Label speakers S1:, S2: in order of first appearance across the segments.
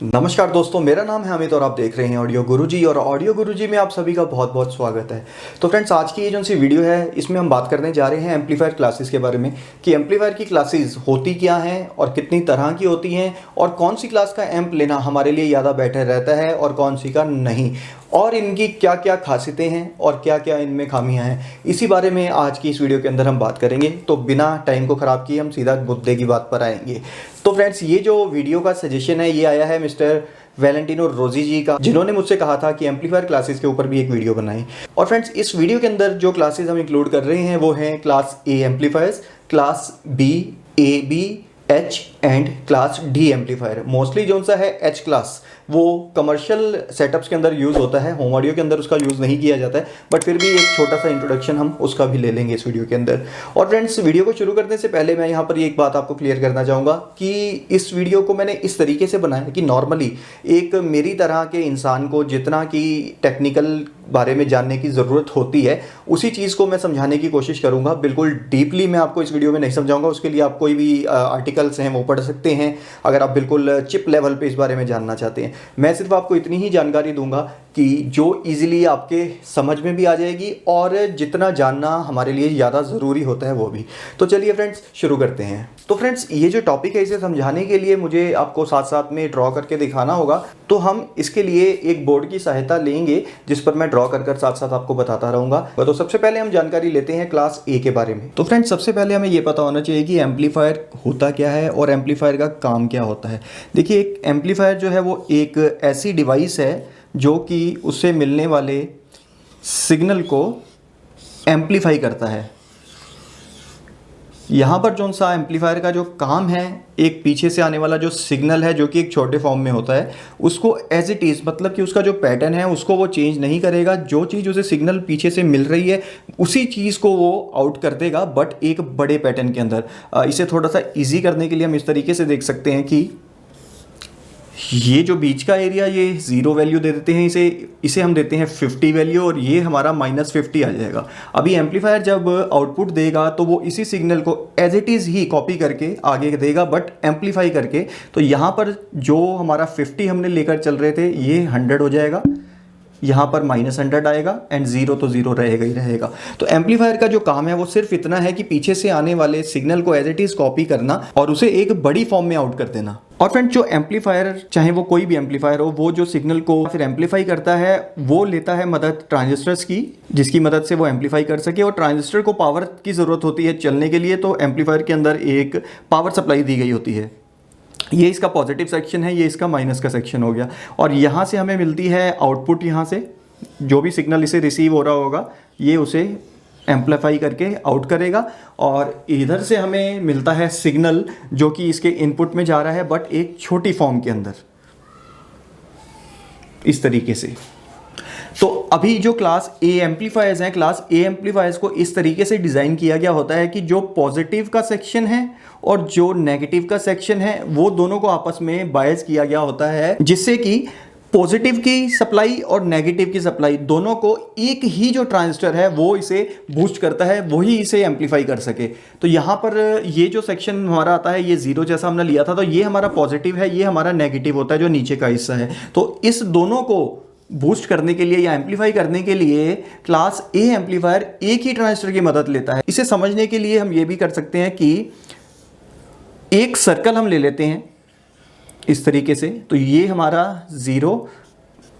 S1: नमस्कार दोस्तों, मेरा नाम है अमित और आप देख रहे हैं ऑडियो गुरुजी। और ऑडियो गुरुजी में आप सभी का बहुत बहुत स्वागत है। तो फ्रेंड्स, आज की ये जो सी वीडियो है इसमें हम बात करने जा रहे हैं एम्पलीफायर क्लासेस के बारे में कि एम्पलीफायर की क्लासेस होती क्या हैं और कितनी तरह की होती हैं और कौन सी क्लास का एम्प लेना हमारे लिए ज़्यादा बेटर रहता है और कौन सी का नहीं, और इनकी क्या क्या खासियतें हैं और क्या क्या इनमें खामियां हैं। इसी बारे में आज की इस वीडियो के अंदर हम बात करेंगे। तो बिना टाइम को ख़राब किए हम सीधा मुद्दे की बात पर आएंगे। तो फ्रेंड्स, ये जो वीडियो का सजेशन है ये आया है मिस्टर वैलेंटिनो रोजी जी का, जिन्होंने मुझसे कहा था कि एम्पलीफायर क्लासेस के ऊपर भी एक वीडियो बनाएं। और फ्रेंड्स, इस वीडियो के अंदर जो क्लासेस हम इंक्लूड कर रहे हैं वो हैं class A amplifiers, class B, A B, H and class D amplifier. Mostly जो सा है एच क्लास वो कमर्शियल सेटअप्स के अंदर यूज़ होता है, होम ऑडियो के अंदर उसका यूज़ नहीं किया जाता है, बट फिर भी एक छोटा सा इंट्रोडक्शन हम उसका भी ले लेंगे इस वीडियो के अंदर। और फ्रेंड्स, वीडियो को शुरू करने से पहले मैं यहाँ पर एक बात आपको क्लियर करना चाहूँगा कि इस वीडियो को मैंने इस तरीके से बनाया कि नॉर्मली एक मेरी तरह के इंसान को जितना कि टेक्निकल बारे में जानने की ज़रूरत होती है उसी चीज़ को मैं समझाने की कोशिश करूँगा। बिल्कुल डीपली मैं आपको इस वीडियो में नहीं समझाऊँगा, उसके लिए आप कोई भी आर्टिकल्स हैं वो पढ़ सकते हैं अगर आप बिल्कुल चिप लेवल पे इस बारे में जानना चाहते हैं। मैं सिर्फ आपको इतनी ही जानकारी दूंगा कि जो इजीली आपके समझ में भी आ जाएगी और जितना जानना हमारे लिए ज़्यादा ज़रूरी होता है वो भी। तो चलिए फ्रेंड्स, शुरू करते हैं। तो फ्रेंड्स, ये जो टॉपिक है इसे समझाने के लिए मुझे आपको साथ साथ में ड्रॉ करके दिखाना होगा। तो हम इसके लिए एक बोर्ड की सहायता लेंगे जिस पर मैं ड्रॉ कर साथ साथ आपको बताता रहूँगा। तो सबसे पहले हम जानकारी लेते हैं क्लास ए के बारे में। तो फ्रेंड्स, सबसे पहले हमें ये पता होना चाहिए कि एम्पलीफायर होता क्या है और एम्पलीफायर का काम क्या होता है। देखिए, एक एम्पलीफायर जो है वो एक ऐसी डिवाइस है जो कि उससे मिलने वाले सिग्नल को एम्पलीफाई करता है। यहाँ पर जो सा एम्पलीफायर का जो काम है, एक पीछे से आने वाला जो सिग्नल है जो कि एक छोटे फॉर्म में होता है उसको एज इट इज़, मतलब कि उसका जो पैटर्न है उसको वो चेंज नहीं करेगा। जो चीज़ उसे सिग्नल पीछे से मिल रही है उसी चीज़ को वो आउट कर देगा, बट एक बड़े पैटर्न के अंदर। इसे थोड़ा सा ईजी करने के लिए हम इस तरीके से देख सकते हैं कि ये जो बीच का एरिया ये 0 वैल्यू दे देते हैं, इसे हम देते हैं 50 वैल्यू और ये हमारा -50 आ जाएगा। अभी एम्पलीफायर जब आउटपुट देगा तो वो इसी सिग्नल को एज इट इज़ ही कॉपी करके आगे देगा, बट एम्पलीफाई करके। तो यहाँ पर जो हमारा 50 हमने लेकर चल रहे थे ये 100 हो जाएगा, यहाँ पर -100 आएगा एंड 0 तो 0 रहेगा ही रहेगा। तो एम्पलीफायर का जो काम है वो सिर्फ इतना है कि पीछे से आने वाले सिग्नल को एज इट इज़ कॉपी करना और उसे एक बड़ी फॉर्म में आउट कर देना। और फ्रेंड, जो एम्पलीफायर, चाहे वो कोई भी एम्पलीफायर हो, वो जो सिग्नल को फिर एम्पलीफाई करता है वो लेता है मदद ट्रांजिस्टर्स की, जिसकी मदद से वो एम्पलीफाई कर सके। और ट्रांजिस्टर को पावर की ज़रूरत होती है चलने के लिए, तो एम्पलीफायर के अंदर एक पावर सप्लाई दी गई होती है। ये इसका पॉजिटिव सेक्शन है, ये इसका माइनस का सेक्शन हो गया। और यहाँ से हमें मिलती है आउटपुट, यहाँ से जो भी सिग्नल इसे रिसीव हो रहा होगा ये उसे एम्पलीफाई करके आउट करेगा। और इधर से हमें मिलता है सिग्नल जो कि इसके इनपुट में जा रहा है, बट एक छोटी फॉर्म के अंदर, इस तरीके से। तो अभी जो क्लास ए एम्पलीफायर्स हैं, क्लास ए एम्पलीफायर्स को इस तरीके से डिज़ाइन किया गया होता है कि जो पॉजिटिव का सेक्शन है और जो नेगेटिव का सेक्शन है वो दोनों को आपस में बायस किया गया होता है, जिससे कि पॉजिटिव की सप्लाई और नेगेटिव की सप्लाई दोनों को एक ही जो ट्रांजिस्टर है वो इसे बूस्ट करता है, वही इसे एम्पलीफाई कर सके। तो यहाँ पर ये जो सेक्शन हमारा आता है ये 0 जैसा हमने लिया था, तो ये हमारा पॉजिटिव है, ये हमारा नेगेटिव होता है जो नीचे का हिस्सा है। तो इस दोनों को बूस्ट करने के लिए या एम्पलीफाई करने के लिए क्लास ए एम्पलीफायर एक ही ट्रांजिस्टर की मदद लेता है। इसे समझने के लिए हम ये भी कर सकते हैं कि एक सर्कल हम ले लेते हैं इस तरीके से। तो ये हमारा 0,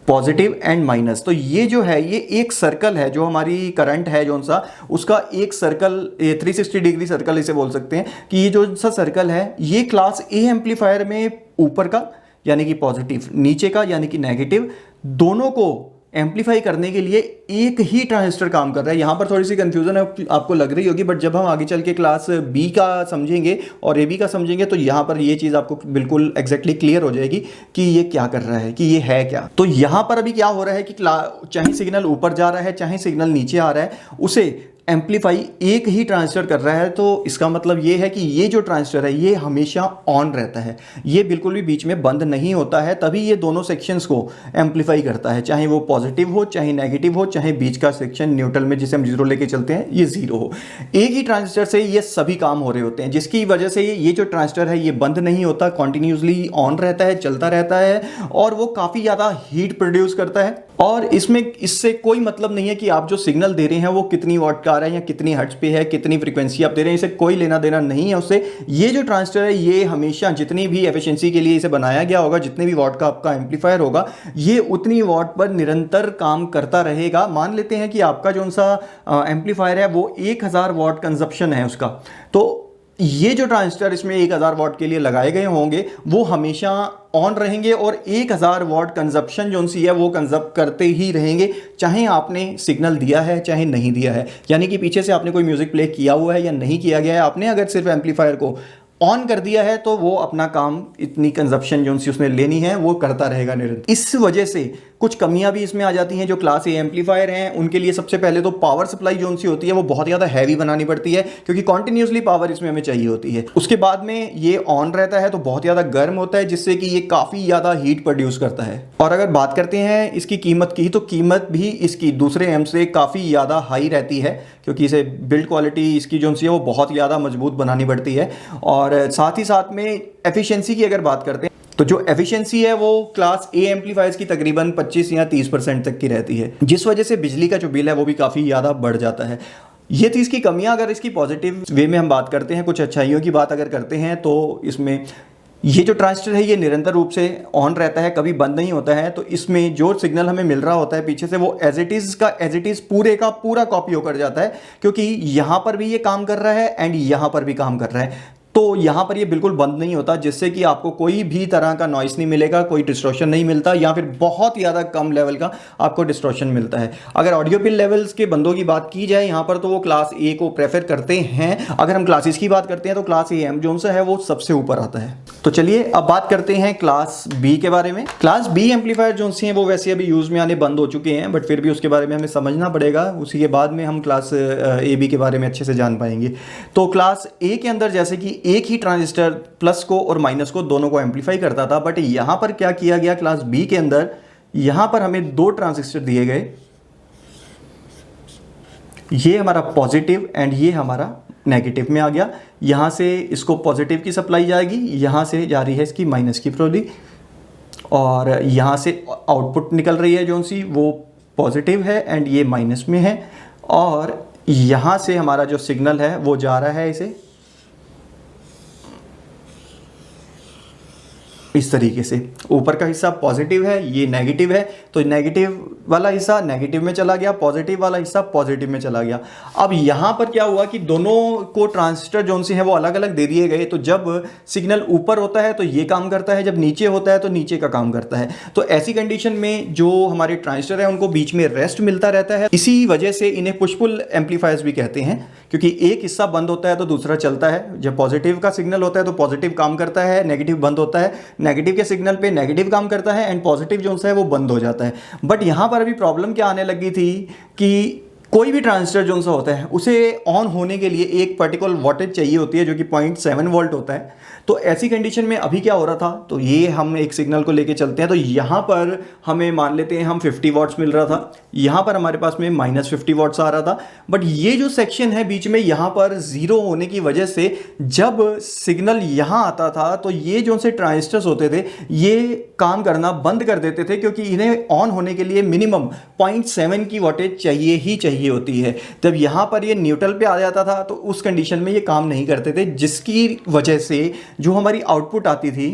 S1: पॉजिटिव एंड माइनस, तो ये जो है ये एक सर्कल है, जो हमारी करंट है जो सा उसका एक सर्कल, 360 डिग्री सर्कल इसे बोल सकते हैं कि ये जो सा सर्कल है ये क्लास ए एम्पलीफायर में ऊपर का यानी कि पॉजिटिव, नीचे का यानी कि नेगेटिव, दोनों को एम्पलीफाई करने के लिए एक ही ट्रांजिस्टर काम कर रहा है। यहाँ पर थोड़ी सी कंफ्यूजन आपको लग रही होगी, बट जब हम आगे चल के क्लास बी का समझेंगे और ए बी का समझेंगे तो यहाँ पर ये चीज़ आपको बिल्कुल एग्जैक्टली क्लियर हो जाएगी कि ये क्या कर रहा है, कि ये है क्या। तो यहाँ पर अभी क्या हो रहा है कि चाहे सिग्नल ऊपर जा रहा है चाहे सिग्नल नीचे आ रहा है, उसे एम्पलीफाई एक ही ट्रांजिस्टर कर रहा है तो इसका मतलब ये है कि ये जो ट्रांजिस्टर है ये हमेशा ऑन रहता है, ये बिल्कुल भी बीच में बंद नहीं होता है, तभी ये दोनों सेक्शंस को एम्पलीफाई करता है, चाहे वो पॉजिटिव हो चाहे नेगेटिव हो, चाहे बीच का सेक्शन न्यूट्रल में जिसे हम जीरो लेके चलते हैं ये जीरो हो। एक ही ट्रांजिस्टर से ये सभी काम हो रहे होते हैं, जिसकी वजह से ये जो ट्रांजिस्टर है ये बंद नहीं होता, कॉन्टिन्यूसली ऑन रहता है, चलता रहता है और वो काफ़ी ज़्यादा हीट प्रोड्यूस करता है। और इसमें इससे कोई मतलब नहीं है कि आप जो सिग्नल दे रहे हैं वो कितनी वॉट का आ रहा है या कितनी हर्ट्ज पे है, कितनी फ्रीक्वेंसी आप दे रहे हैं, इसे कोई लेना देना नहीं है उससे। ये जो ट्रांजिस्टर है ये हमेशा जितनी भी एफिशिएंसी के लिए इसे बनाया गया होगा, जितने भी वॉट का आपका एम्पलीफायर होगा, ये उतनी वॉट पर निरंतर काम करता रहेगा। मान लेते हैं कि आपका जो सा एम्पलीफायर है वो 1000 वॉट कंजप्शन है उसका, तो ये जो ट्रांजिस्टर इसमें 1000 वॉट के लिए लगाए गए होंगे वो हमेशा ऑन रहेंगे और 1000 वॉट कंजप्शन जो सी है वो कंजप्ट करते ही रहेंगे, चाहे आपने सिग्नल दिया है चाहे नहीं दिया है। यानी कि पीछे से आपने कोई म्यूजिक प्ले किया हुआ है या नहीं किया गया है, आपने अगर सिर्फ एम्पलीफायर को ऑन कर दिया है तो वो अपना काम, इतनी कंजप्शन जो सी उसने लेनी है वो करता रहेगा निरंतर। इस वजह से कुछ कमियां भी इसमें आ जाती हैं। जो क्लास ए एम्पलीफायर हैं उनके लिए सबसे पहले तो पावर सप्लाई जो सी होती है वो बहुत ज़्यादा हैवी बनानी पड़ती है, क्योंकि कॉन्टिन्यूसली पावर इसमें हमें चाहिए होती है। उसके बाद में ये ऑन रहता है तो बहुत ज़्यादा गर्म होता है, जिससे कि ये काफ़ी ज़्यादा हीट प्रोड्यूस करता है। और अगर बात करते हैं इसकी कीमत की, तो कीमत भी इसकी दूसरे एम्प से काफ़ी ज़्यादा हाई रहती है, क्योंकि इसे बिल्ड क्वालिटी इसकी जो सी है वो बहुत ज़्यादा मजबूत बनानी पड़ती है। और साथ ही साथ में एफिशिएंसी की अगर बात करते हैं तो जो एफिशिएंसी है वो क्लास ए एम्पलीफायर्स की तकरीबन 25 या 30% तक की रहती है, जिस वजह से बिजली का जो बिल है वो भी काफ़ी ज़्यादा बढ़ जाता है। ये थी इसकी कमियां। अगर इसकी पॉजिटिव वे में हम बात करते हैं, कुछ अच्छाइयों की बात अगर करते हैं, तो इसमें ये जो ट्रांजिस्टर है ये निरंतर रूप से ऑन रहता है, कभी बंद नहीं होता है। तो इसमें जो सिग्नल हमें मिल रहा होता है पीछे से वो एज इट इज़ पूरे का पूरा कॉपी होकर जाता है, क्योंकि यहाँ पर भी ये काम कर रहा है एंड यहाँ पर भी काम कर रहा है। तो यहाँ पर ये बिल्कुल बंद नहीं होता, जिससे कि आपको कोई भी तरह का नॉइस नहीं मिलेगा, कोई डिस्टॉर्शन नहीं मिलता, या फिर बहुत ज़्यादा कम लेवल का आपको डिस्टॉर्शन मिलता है। अगर ऑडियो पिन लेवल्स के बंदों की बात की जाए यहाँ पर, तो वो क्लास ए को प्रेफर करते हैं। अगर हम क्लासेस की बात करते हैं तो क्लास ए एम जो सा है वो सबसे ऊपर आता है। तो चलिए अब बात करते हैं क्लास बी के बारे में। क्लास बी एम्पलीफायर जो सी हैं वो वैसे अभी यूज़ में आने बंद हो चुके हैं, बट फिर भी उसके बारे में हमें समझना पड़ेगा, उसी के बाद में हम क्लास ए बी के बारे में अच्छे से जान पाएंगे। तो क्लास ए के अंदर जैसे कि एक ही ट्रांजिस्टर प्लस को और माइनस को दोनों को एम्पलीफाई करता था, बट यहां पर क्या किया गया क्लास बी के अंदर, यहां पर हमें दो ट्रांजिस्टर दिए गए, ये हमारा पॉजिटिव एंड ये हमारा नेगेटिव में आ गया। यहां से इसको पॉजिटिव की सप्लाई जाएगी, यहां से जा रही है इसकी माइनस की प्रॉली, और यहां से आउटपुट निकल रही है जो सी वो पॉजिटिव है एंड ये माइनस में है, और यहां से हमारा जो सिग्नल है वो जा रहा है इसे इस तरीके से। ऊपर का हिस्सा पॉजिटिव है, ये नेगेटिव है, तो नेगेटिव वाला हिस्सा नेगेटिव में चला गया, पॉजिटिव वाला हिस्सा पॉजिटिव में चला गया। अब यहाँ पर क्या हुआ कि दोनों को ट्रांजिस्टर जो से हैं वो अलग अलग दे दिए गए। तो जब सिग्नल ऊपर होता है तो ये काम करता है, जब नीचे होता है तो नीचे का काम करता है। तो ऐसी कंडीशन में जो हमारे ट्रांजिस्टर है उनको बीच में रेस्ट मिलता रहता है। इसी वजह से इन्हें पुश पुल एम्पलीफायर्स भी कहते हैं, क्योंकि एक हिस्सा बंद होता है तो दूसरा चलता है। जब पॉजिटिव का सिग्नल होता है तो पॉजिटिव काम करता है, नेगेटिव बंद होता है, नेगेटिव के सिग्नल पे नेगेटिव काम करता है एंड पॉजिटिव जो है वो बंद हो जाता है। बट यहाँ पर अभी प्रॉब्लम क्या आने लगी थी कि कोई भी ट्रांजिस्टर जो सा होता है उसे ऑन होने के लिए एक पर्टिकुलर वोल्टेज चाहिए होती है, जो कि 0.7 वोल्ट होता है। तो ऐसी कंडीशन में अभी क्या हो रहा था, तो ये हम एक सिग्नल को लेके चलते हैं, तो यहाँ पर हमें मान लेते हैं हम 50 वॉट्स मिल रहा था, यहाँ पर हमारे पास में -50 वॉट्स आ रहा था। बट ये जो सेक्शन है बीच में, यहाँ पर जीरो होने की वजह से जब सिग्नल यहाँ आता था तो ये जो से ट्रांजिस्टर्स होते थे ये काम करना बंद कर देते थे, क्योंकि इन्हें ऑन होने के लिए मिनिमम 0.7 की वोल्टेज चाहिए ही चाहिए होती है। जब यहाँ पर ये न्यूट्रल पे आ जाता था तो उस कंडीशन में ये काम नहीं करते थे, जिसकी वजह से जो हमारी आउटपुट आती थी,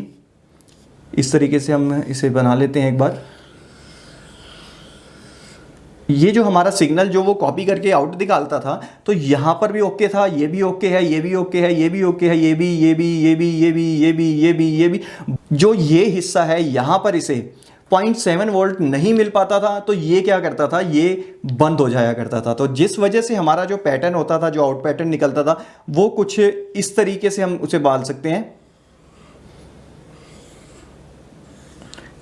S1: इस तरीके से हम इसे बना लेते हैं एक बार। ये जो हमारा सिग्नल जो वो कॉपी करके आउट निकालता था, तो यहाँ पर भी ओके था, ये भी ओके है, ये भी ओके है, ये भी ओके है, ये भी, ये भी, ये भी, ये भी, ये भी, ये भी, ये भी। जो ये हिस्सा है यहाँ पर इसे 0.7 वोल्ट नहीं मिल पाता था, तो ये क्या करता था, ये बंद हो जाया करता था। तो जिस वजह से हमारा जो पैटर्न होता था, जो आउट पैटर्न निकलता था, वो कुछ इस तरीके से हम उसे बाल सकते हैं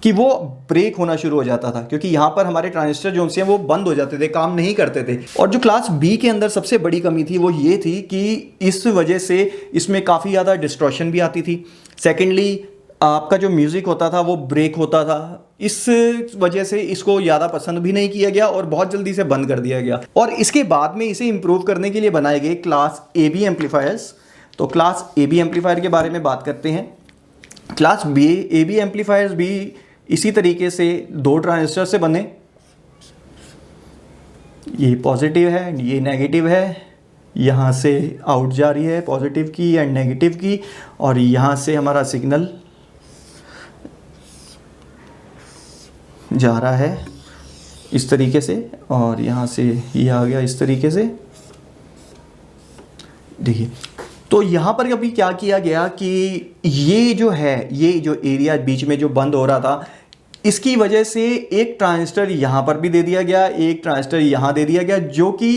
S1: कि वो ब्रेक होना शुरू हो जाता था, क्योंकि यहाँ पर हमारे ट्रांजिस्टर जो हैं वो बंद हो जाते थे, काम नहीं करते थे। और जो क्लास बी के अंदर सबसे बड़ी कमी थी वो ये थी कि इस वजह से इसमें काफ़ी ज़्यादा डिस्टॉर्शन भी आती थी। सेकेंडली आपका जो म्यूज़िक होता था वो ब्रेक होता था, इस वजह से इसको ज़्यादा पसंद भी नहीं किया गया और बहुत जल्दी से बंद कर दिया गया। और इसके बाद में इसे इम्प्रूव करने के लिए बनाए गए क्लास ए बी एम्पलीफायर्स। तो क्लास ए बी एम्पलीफायर के बारे में बात करते हैं। Class B A B amplifiers भी इसी तरीके से 2 ट्रांजिस्टर से बने, ये पॉजिटिव है, ये नेगेटिव है, यहाँ से आउट जा रही है पॉजिटिव की एंड नेगेटिव की, और यहाँ से हमारा सिग्नल जा रहा है इस तरीके से, और यहाँ से ये आ गया इस तरीके से। देखिए, तो यहाँ पर अभी क्या किया गया कि ये जो है, ये जो एरिया बीच में जो बंद हो रहा था, इसकी वजह से एक ट्रांजिस्टर यहाँ पर भी दे दिया गया, एक ट्रांजिस्टर यहाँ दे दिया गया, जो कि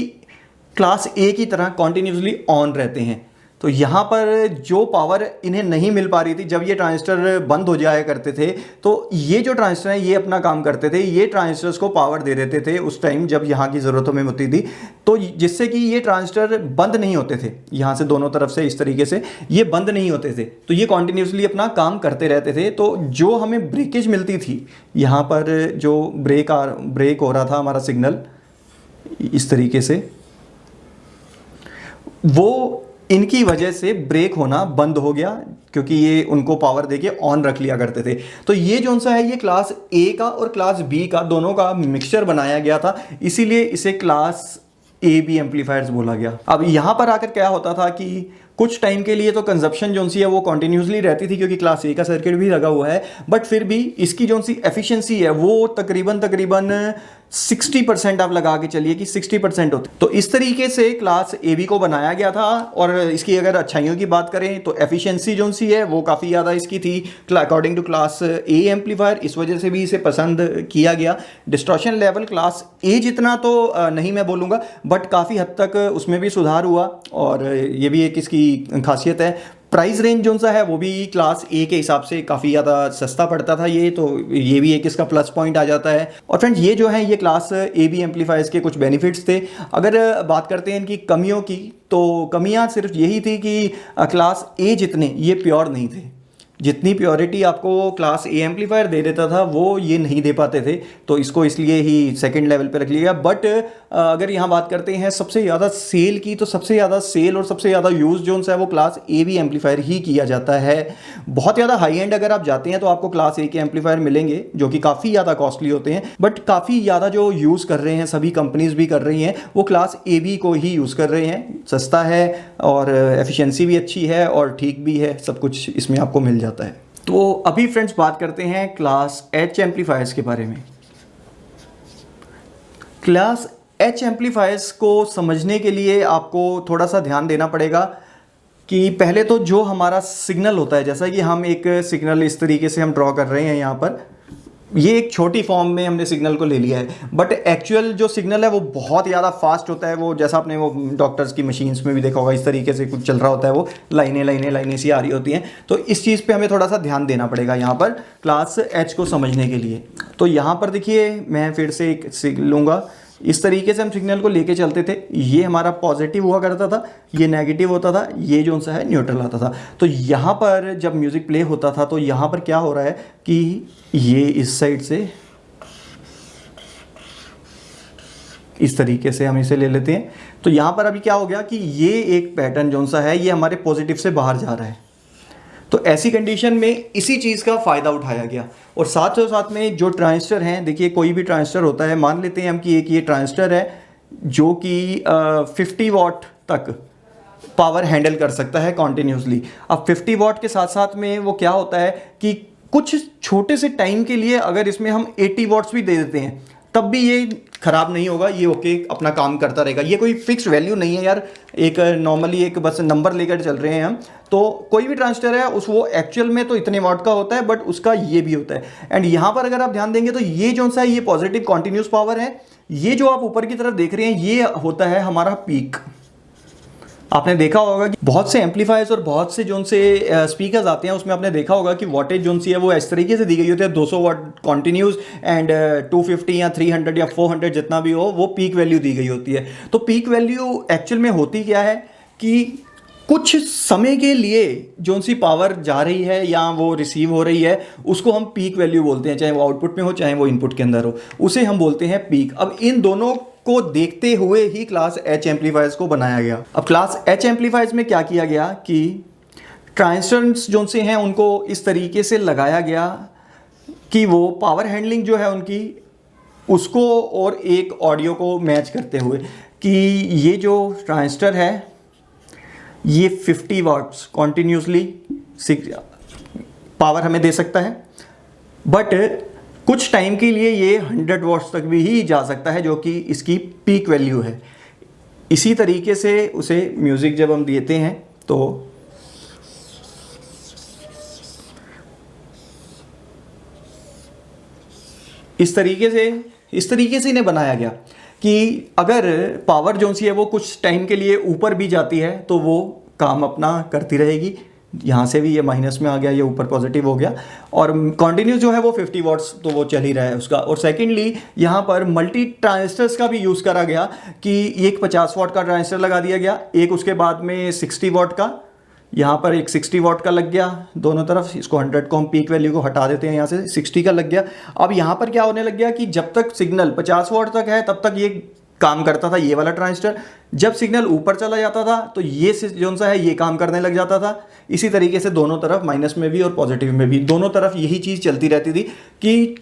S1: क्लास ए की तरह कॉन्टिन्यूसली ऑन रहते हैं। तो यहाँ पर जो पावर इन्हें नहीं मिल पा रही थी जब ये ट्रांजिस्टर बंद हो जाया करते थे, तो ये जो ट्रांजिस्टर हैं ये अपना काम करते थे, ये ट्रांजिस्टर्स को पावर दे देते थे उस टाइम जब यहाँ की ज़रूरतों में होती थी, तो जिससे कि ये ट्रांजिस्टर बंद नहीं होते थे, यहाँ से दोनों तरफ से इस तरीके से ये बंद नहीं होते थे, तो ये कॉन्टिन्यूसली अपना काम करते रहते थे। तो जो हमें ब्रेकेज मिलती थी, यहाँ पर जो ब्रेक हो रहा था हमारा सिग्नल इस तरीके से, वो इनकी वजह से ब्रेक होना बंद हो गया, क्योंकि ये उनको पावर देके ऑन रख लिया करते थे। तो ये जो सा है ये क्लास ए का और क्लास बी का दोनों का मिक्सचर बनाया गया था, इसीलिए इसे क्लास ए बी एम्पलीफायर्स बोला गया। अब यहाँ पर आकर क्या होता था कि कुछ टाइम के लिए तो कंजप्शन जो सी है वो कॉन्टिन्यूसली रहती थी, क्योंकि क्लास ए का सर्किट भी लगा हुआ है, बट फिर भी इसकी जो सी एफिशिएंसी है वो तकरीबन 60% आप लगा के चलिए कि 60% होती। तो इस तरीके से क्लास ए बी को बनाया गया था। और इसकी अगर अच्छाइयों की बात करें तो एफिशिएंसी जो सी है वो काफ़ी ज़्यादा इसकी थी according to class A amplifier, इस वजह से भी इसे पसंद किया गया। डिस्टॉर्शन लेवल क्लास ए जितना तो नहीं मैं बोलूँगा, बट काफ़ी हद तक उसमें भी सुधार हुआ, और ये भी एक इसकी खासियत है। प्राइस रेंज जो सा है वो भी क्लास ए के हिसाब से काफ़ी ज़्यादा सस्ता पड़ता था ये, तो ये भी एक इसका प्लस पॉइंट आ जाता है। और फ्रेंड्स, ये जो है ये क्लास ए बी एम्पलीफायर्स के कुछ बेनिफिट्स थे। अगर बात करते हैं इनकी कमियों की, तो कमियां सिर्फ यही थी कि क्लास ए जितने ये प्योर नहीं थे, जितनी प्योरिटी आपको क्लास ए एम्पलीफायर दे देता था वो ये नहीं दे पाते थे, तो इसको इसलिए ही सेकंड लेवल पे रख लिया। बट अगर यहाँ बात करते हैं सबसे ज़्यादा सेल की, तो सबसे ज़्यादा सेल और सबसे ज़्यादा यूज़ जो है वो क्लास ए बी एम्पलीफायर ही किया जाता है। बहुत ज़्यादा हाई एंड अगर आप जाते हैं तो आपको क्लास ए के एम्पलीफायर मिलेंगे जो कि काफ़ी ज़्यादा कॉस्टली होते हैं, बट काफ़ी ज़्यादा जो यूज़ कर रहे हैं, सभी कंपनीज भी कर रही हैं, वो क्लास ए बी को ही यूज़ कर रहे हैं। सस्ता है और एफिशिएंसी भी अच्छी है और ठीक भी है, सब कुछ इसमें आपको मिल जाता है। तो अभी फ्रेंड्स बात करते हैं क्लास एच एम्पलीफायर्स के बारे में। क्लास एच एम्पलीफायर्स को समझने के लिए आपको थोड़ा सा ध्यान देना पड़ेगा कि पहले तो जो हमारा सिग्नल होता है, जैसा कि हम एक सिग्नल इस तरीके से हम ड्रॉ कर रहे हैं यहाँ पर, ये एक छोटी फॉर्म में हमने सिग्नल को ले लिया है, बट एक्चुअल जो सिग्नल है वो बहुत ज़्यादा फास्ट होता है। वो जैसा आपने वो डॉक्टर्स की मशीन्स में भी देखा होगा, इस तरीके से कुछ चल रहा होता है, वो लाइनें सी आ रही होती हैं। तो इस चीज़ पे हमें थोड़ा सा ध्यान देना पड़ेगा यहाँ पर क्लास एच को समझने के लिए। तो यहाँ पर देखिए, मैं फिर से एक लूँगा, इस तरीके से हम सिग्नल को लेके चलते थे, ये हमारा पॉजिटिव हुआ करता था, ये नेगेटिव होता था, ये जो सा है न्यूट्रल आता था। तो यहाँ पर जब म्यूज़िक प्ले होता था तो यहाँ पर क्या हो रहा है कि ये इस साइड से इस तरीके से हम इसे ले लेते हैं। तो यहाँ पर अभी क्या हो गया कि ये एक पैटर्न जो सा है ये हमारे पॉजिटिव से बाहर जा रहा है। तो ऐसी कंडीशन में इसी चीज़ का फ़ायदा उठाया गया। और साथ में जो ट्रांजिस्टर हैं, देखिए कोई भी ट्रांजिस्टर होता है, मान लेते हैं हम कि एक ये ट्रांजिस्टर है जो कि 50 वाट तक पावर हैंडल कर सकता है कॉन्टिन्यूसली। अब 50 वाट के साथ साथ में वो क्या होता है कि कुछ छोटे से टाइम के लिए अगर इसमें हम 80 वाट्स भी दे देते हैं तब भी ये ख़राब नहीं होगा, ये ओके अपना काम करता रहेगा। ये कोई फिक्स वैल्यू नहीं है यार, एक नॉर्मली एक बस नंबर लेकर चल रहे हैं हम। तो कोई भी ट्रांजिस्टर है उस वो एक्चुअल में तो इतने वाट का होता है, बट उसका ये भी होता है। एंड यहाँ पर अगर आप ध्यान देंगे तो ये जो सा है ये पॉजिटिव कॉन्टिन्यूस पावर है, ये जो आप ऊपर की तरफ देख रहे हैं ये होता है हमारा पीक। आपने देखा होगा कि बहुत से एम्पलीफायर्स और बहुत से जो से स्पीकर्स आते हैं उसमें आपने देखा होगा कि वॉटेज जो सी है वो इस तरीके से दी गई होती है, 200 वाट कॉन्टिन्यूस एंड 250 या 300 या 400 जितना भी हो वो पीक वैल्यू दी गई होती है। तो पीक वैल्यू एक्चुअल में होती क्या है कि कुछ समय के लिए जो सी पावर जा रही है या वो रिसीव हो रही है उसको हम पीक वैल्यू बोलते हैं, चाहे वो आउटपुट में हो चाहे वो इनपुट के अंदर हो, उसे हम बोलते हैं पीक। अब इन दोनों को देखते हुए ही क्लास एच एम्पलीफायर्स को बनाया गया। अब क्लास एच एम्पलीफायर्स में क्या किया गया कि ट्रांजिस्टर्स जो से हैं उनको इस तरीके से लगाया गया कि वो पावर हैंडलिंग जो है उनकी उसको और एक ऑडियो को मैच करते हुए कि ये जो ट्रांजिस्टर है ये 50 वाट्स कॉन्टिन्यूसली पावर हमें दे सकता है, बट कुछ टाइम के लिए ये 100 वाट्स तक भी ही जा सकता है जो कि इसकी पीक वैल्यू है। इसी तरीके से उसे म्यूज़िक जब हम देते हैं तो इस तरीके से इन्हें बनाया गया कि अगर पावर जो सी है वो कुछ टाइम के लिए ऊपर भी जाती है तो वो काम अपना करती रहेगी। यहाँ से भी ये माइनस में आ गया, ये ऊपर पॉजिटिव हो गया, और कॉन्टिन्यूस जो है वो 50 वाट्स तो वो चल ही रहा है उसका। और सेकेंडली यहाँ पर मल्टी ट्रांजिस्टर्स का भी यूज़ करा गया कि एक 50 वाट का ट्रांजिस्टर लगा दिया गया, एक उसके बाद में 60 वाट का, यहाँ पर एक 60 वाट का लग गया दोनों तरफ। इसको 100 को हम पीक वैल्यू को हटा देते हैं, यहाँ से 60 का लग गया। अब यहाँ पर क्या होने लग गया कि जब तक सिग्नल 50 वाट तक है तब तक ये काम करता था ये वाला ट्रांजिस्टर, जब सिग्नल ऊपर चला जाता था तो ये जो सा है ये काम करने लग जाता था। इसी तरीके से दोनों तरफ माइनस में भी और पॉजिटिव में भी दोनों तरफ यही चीज़ चलती रहती थी कि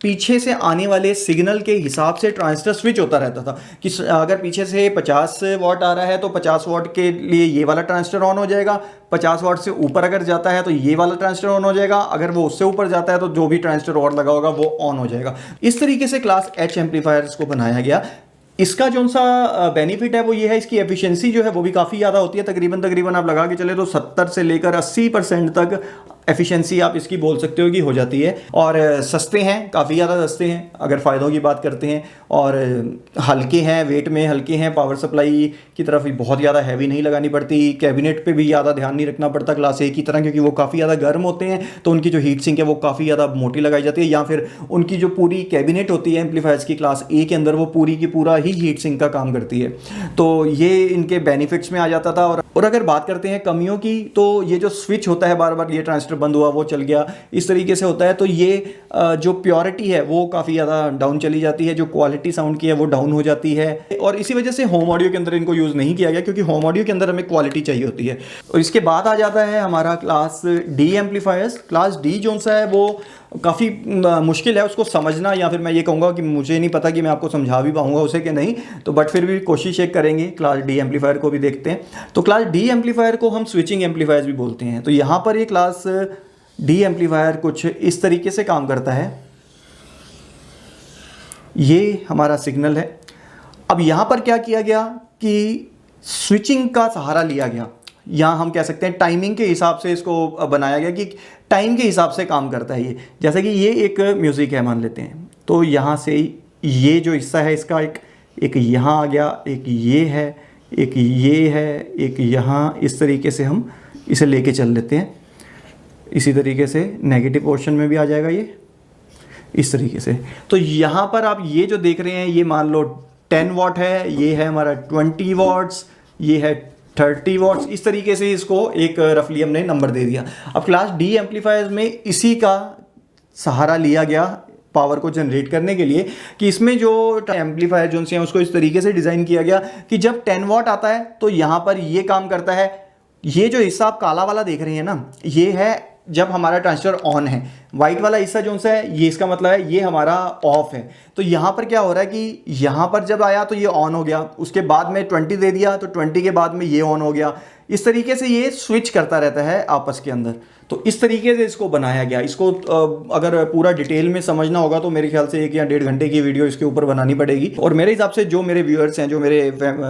S1: पीछे से आने वाले सिग्नल के हिसाब से ट्रांजिस्टर स्विच होता रहता था कि अगर पीछे से 50 वाट आ रहा है तो 50 वाट के लिए ये वाला ट्रांजिस्टर ऑन हो जाएगा, 50 वाट से ऊपर अगर जाता है तो ये वाला ट्रांजिस्टर ऑन हो जाएगा, अगर वो उससे ऊपर जाता है तो जो भी ट्रांजिस्टर और लगा होगा वो ऑन हो जाएगा। इस तरीके से क्लास एच एम्पलीफायर्स को बनाया गया। इसका जो सा बेनिफिट है वो ये है, इसकी एफिशिएंसी जो है वो भी काफ़ी ज़्यादा होती है। तकरीबन आप लगा के चले तो 70 से लेकर 80% तक एफिशिएंसी आप इसकी बोल सकते हो कि हो जाती है। और सस्ते हैं, काफ़ी ज़्यादा सस्ते हैं अगर फ़ायदों की बात करते हैं, और हल्के हैं, वेट में हल्के हैं, पावर सप्लाई की तरफ बहुत ज़्यादा हैवी नहीं लगानी पड़ती, कैबिनेट पे भी ज़्यादा ध्यान नहीं रखना पड़ता क्लास ए की तरह, क्योंकि वो काफ़ी ज़्यादा गर्म होते हैं तो उनकी जो हीट सिंक है वो काफ़ी ज़्यादा मोटी लगाई जाती है, या फिर उनकी जो पूरी कैबिनेट होती है एम्पलीफायर्स की क्लास ए के अंदर वो पूरी की पूरा ही हीट सिंक का काम करती है। तो ये इनके बेनिफिट्स में आ जाता था। और अगर बात करते हैं कमियों की तो ये जो स्विच होता है बार बार, ये ट्रांजिस्टर बंद हुआ वो चल गया, इस तरीके से होता है, तो ये जो प्योरिटी है वो काफ़ी ज़्यादा डाउन चली जाती है, जो क्वालिटी साउंड की है वो डाउन हो जाती है। और इसी वजह से होम ऑडियो के अंदर इनको यूज़ नहीं किया गया, क्योंकि होम ऑडियो के अंदर हमें क्वालिटी चाहिए होती है। और इसके बाद आ जाता है हमारा class D amplifiers. Class D जो सा है वो काफ़ी मुश्किल है उसको समझना, या फिर मैं ये कहूँगा कि मुझे नहीं पता कि मैं आपको समझा भी पाऊँगा उसे कि नहीं, तो बट फिर भी कोशिश एक करेंगे। क्लास डी एम्पलीफायर को भी देखते हैं। तो क्लास डी एम्पलीफायर को हम स्विचिंग एम्पलीफायर्स भी बोलते हैं। तो यहाँ पर ये क्लास डी एम्पलीफायर कुछ इस तरीके से काम करता है। ये हमारा सिग्नल है। अब यहाँ पर क्या किया गया कि स्विचिंग का सहारा लिया गया, या हम कह सकते हैं टाइमिंग के हिसाब से इसको बनाया गया कि टाइम के हिसाब से काम करता है ये। जैसे कि ये एक म्यूज़िक है मान लेते हैं, तो यहाँ से ये जो हिस्सा है इसका एक यहाँ आ गया, एक ये है, एक ये है, एक यहाँ, इस तरीके से हम इसे लेके चल लेते हैं। इसी तरीके से नेगेटिव पोर्शन में भी आ जाएगा ये इस तरीके से। तो यहाँ पर आप ये जो देख रहे हैं ये मान लो 10 वाट है, ये है हमारा 20 वाट्स, ये है 30 वाट्स, इस तरीके से इसको एक रफली हमने नंबर दे दिया। अब क्लास डी एम्पलीफायर्स में इसी का सहारा लिया गया पावर को जनरेट करने के लिए, कि इसमें जो एम्पलीफायर जो हैं उसको इस तरीके से डिज़ाइन किया गया कि जब 10 वाट आता है तो यहाँ पर ये काम करता है। ये जो हिस्सा आप काला वाला देख रहे हैं ना, ये है जब हमारा ट्रांजिस्टर ऑन है। वाइट वाला हिस्सा जो सा है ये इसका मतलब है ये हमारा ऑफ है। तो यहाँ पर क्या हो रहा है कि यहाँ पर जब आया तो ये ऑन हो गया, उसके बाद में 20 दे दिया तो 20 के बाद में ये ऑन हो गया। इस तरीके से ये स्विच करता रहता है आपस के अंदर। तो इस तरीके से इसको बनाया गया। इसको अगर पूरा डिटेल में समझना होगा तो मेरे ख्याल से 1 या 1.5 घंटे की वीडियो इसके ऊपर बनानी पड़ेगी। और मेरे हिसाब से जो मेरे व्यूअर्स हैं, जो मेरे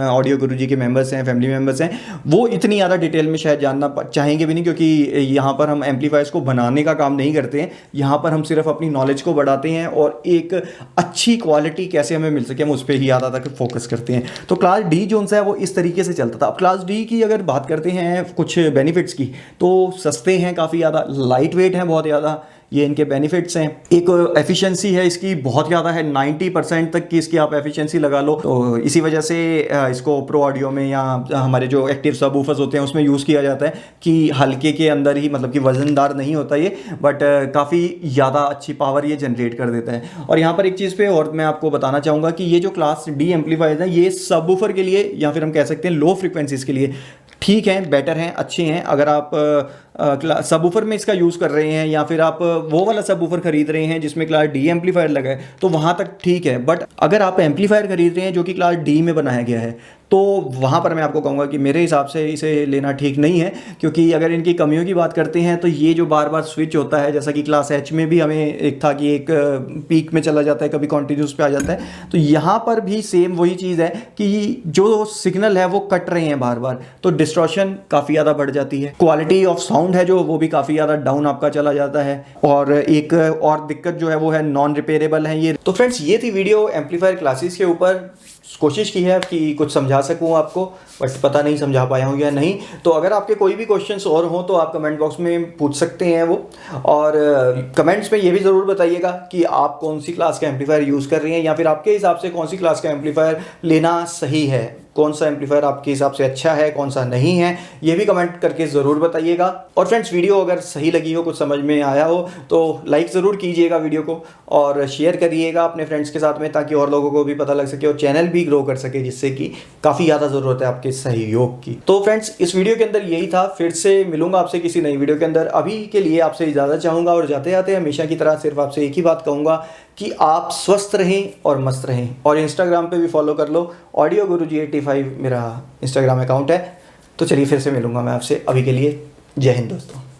S1: ऑडियो गुरुजी के मेंबर्स हैं, फैमिली मेंबर्स हैं, वो इतनी ज़्यादा डिटेल में शायद जानना चाहेंगे भी नहीं, क्योंकि यहाँ पर हम एम्पलीफायर्स को बनाने का काम नहीं करते हैं। यहाँ पर हम सिर्फ अपनी नॉलेज को बढ़ाते हैं और एक अच्छी क्वालिटी कैसे हमें मिल सके हम उस पर ही ज़्यादा तक फोकस करते हैं। तो क्लास डी जो है वो इस तरीके से चलता था। अब क्लास डी की अगर बात करते हैं कुछ बेनिफिट्स की, तो सस्ते हैं काफ़ी ज़्यादा, लाइट वेट हैं बहुत ज़्यादा, ये इनके बेनिफिट्स हैं। एक एफिशिएंसी है इसकी बहुत ज़्यादा है, 90% तक की इसकी आप एफिशिएंसी लगा लो। तो इसी वजह से इसको प्रो ऑडियो में या हमारे जो एक्टिव सबवूफर्स होते हैं उसमें यूज़ किया जाता है कि हल्के के अंदर ही, मतलब कि वज़नदार नहीं होता ये, बट काफ़ी ज़्यादा अच्छी पावर ये जनरेट कर देता है। और यहाँ पर एक चीज़ पे और मैं आपको बताना चाहूँगा कि ये जो क्लास डी एम्पलीफायर्स हैं ये सबवूफर के लिए या फिर हम कह सकते हैं लो फ्रिक्वेंसीज़ के लिए ठीक हैं, बेटर हैं, अच्छे हैं। अगर आप सबवूफर में इसका यूज़ कर रहे हैं या फिर आप वो वाला सबवूफर खरीद रहे हैं जिसमें क्लास डी एम्पलीफायर लगा है तो वहाँ तक ठीक है। बट अगर आप एम्पलीफायर खरीद रहे हैं जो कि क्लास डी में बनाया गया है तो वहाँ पर मैं आपको कहूँगा कि मेरे हिसाब से इसे लेना ठीक नहीं है, क्योंकि अगर इनकी कमियों की बात करते हैं तो ये जो बार बार स्विच होता है, जैसा कि क्लास एच में भी हमें एक था कि एक पीक में चला जाता है, कभी कॉन्टिन्यूस पे आ जाता है, तो यहाँ पर भी सेम वही चीज़ है कि जो सिग्नल है वो कट रहे हैं बार बार, तो डिस्टॉर्शन काफ़ी ज़्यादा बढ़ जाती है। क्वालिटी ऑफ साउंड है जो वो भी काफ़ी ज़्यादा डाउन आपका चला जाता है। और एक और दिक्कत जो है वो है नॉन रिपेयरेबल है ये। तो फ्रेंड्स ये थी वीडियो एम्पलीफायर क्लासेस के ऊपर। कोशिश की है कि कुछ समझा सकूं आपको, बट पता नहीं समझा पाया हूं या नहीं। तो अगर आपके कोई भी क्वेश्चंस और हों तो आप कमेंट बॉक्स में पूछ सकते हैं वो, और कमेंट्स में ये भी ज़रूर बताइएगा कि आप कौन सी क्लास का एम्पलीफायर यूज़ कर रहे हैं या फिर आपके हिसाब से कौन सी क्लास का एम्पलीफायर लेना सही है, कौन सा एम्पलीफायर आपके हिसाब से अच्छा है, कौन सा नहीं है, ये भी कमेंट करके ज़रूर बताइएगा। और फ्रेंड्स वीडियो अगर सही लगी हो, कुछ समझ में आया हो तो लाइक ज़रूर कीजिएगा वीडियो को और शेयर करिएगा अपने फ्रेंड्स के साथ में, ताकि और लोगों को भी पता लग सके और चैनल भी ग्रो कर सके, जिससे कि काफ़ी ज़्यादा ज़रूरत है आपके सहयोग की। तो फ्रेंड्स इस वीडियो के अंदर यही था। फिर से मिलूंगा आपसे किसी नई वीडियो के अंदर। अभी के लिए आपसे इजाज़त चाहूँगा और जाते जाते हमेशा की तरह सिर्फ आपसे एक ही बात कहूँगा कि आप स्वस्थ रहें और मस्त रहें। और इंस्टाग्राम पे भी फॉलो कर लो, ऑडियो गुरुजी 85 मेरा इंस्टाग्राम अकाउंट है। तो चलिए फिर से मिलूंगा मैं आपसे। अभी के लिए जय हिंद दोस्तों।